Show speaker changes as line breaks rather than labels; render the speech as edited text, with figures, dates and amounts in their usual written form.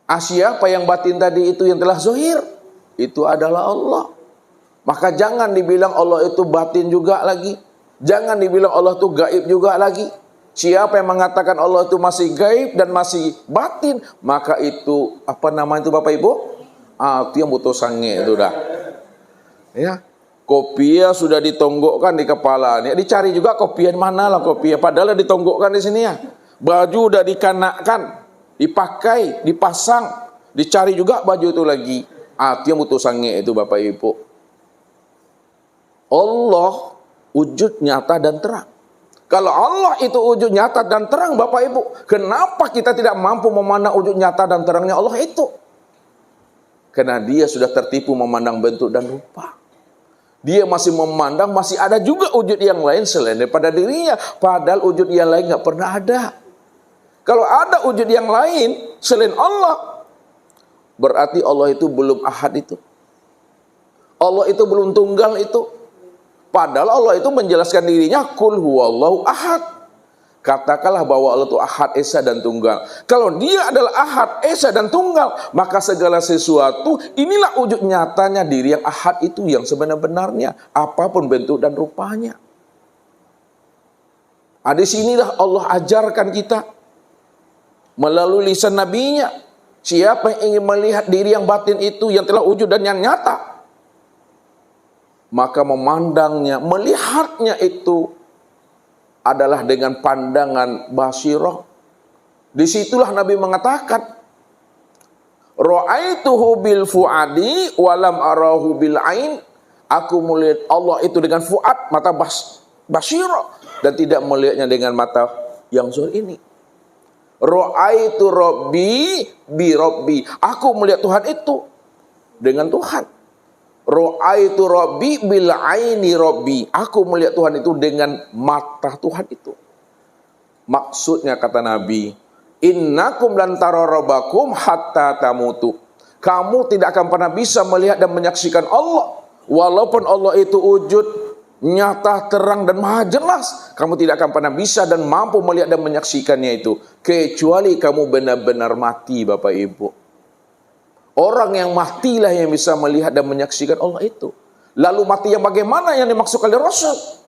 Siapa yang batin tadi itu yang telah zahir? Itu adalah Allah. Maka jangan dibilang Allah itu batin juga lagi. Jangan dibilang Allah itu gaib juga lagi. Siapa yang mengatakan Allah itu masih gaib dan masih batin, maka itu apa namanya itu Bapak Ibu? Itu yang butuh sange itu dah. Ya. Kopiah sudah ditonggokkan di kepala. Nih dicari juga kopiah mana lah kopiah. Padahal ditonggokkan di sini ya. Baju udah dikanakkan, dipakai, dipasang, dicari juga baju itu lagi. Itu yang butuh sange itu Bapak Ibu. Allah wujud nyata dan terang. Kalau Allah itu wujud nyata dan terang Bapak Ibu, kenapa kita tidak mampu memandang wujud nyata dan terangnya Allah itu? Karena dia sudah tertipu memandang bentuk dan rupa. Dia masih memandang masih ada juga wujud yang lain selain daripada dirinya. Padahal wujud yang lain nggak pernah ada. Kalau ada wujud yang lain selain Allah, berarti Allah itu belum ahad itu. Allah itu belum tunggal itu. Padahal Allah itu menjelaskan dirinya kul huwallahu ahad. Katakanlah bahwa Allah itu ahad, esa dan tunggal. Kalau dia adalah ahad, esa dan tunggal, maka segala sesuatu inilah wujud nyatanya diri yang ahad itu yang sebenar-benarnya, apapun bentuk dan rupanya. Di sinilah Allah ajarkan kita melalui lisan nabinya. Siapa yang ingin melihat diri yang batin itu yang telah wujud dan yang nyata, maka memandangnya, melihatnya itu adalah dengan pandangan basirah. Disitulah Nabi mengatakan, ra'aituhu bil fuadi walam arahu bil ain. Aku melihat Allah itu dengan fuad, mata basirah, dan tidak melihatnya dengan mata yang zahir ini. Ra'aitu rabbi bi rabbi. Aku melihat Tuhan itu dengan Tuhan. Ra'aitu rabbi bil aini rabbi. Aku melihat Tuhan itu dengan mata Tuhan itu. Maksudnya kata Nabi, innakum lan tara rabbakum hatta tamutu. Kamu tidak akan pernah bisa melihat dan menyaksikan Allah walaupun Allah itu wujud nyata, terang dan maha jelas. Kamu tidak akan pernah bisa dan mampu melihat dan menyaksikannya itu kecuali kamu benar-benar mati Bapak Ibu. Orang yang matilah yang bisa melihat dan menyaksikan Allah itu. Lalu mati yang bagaimana yang dimaksud oleh Rasul?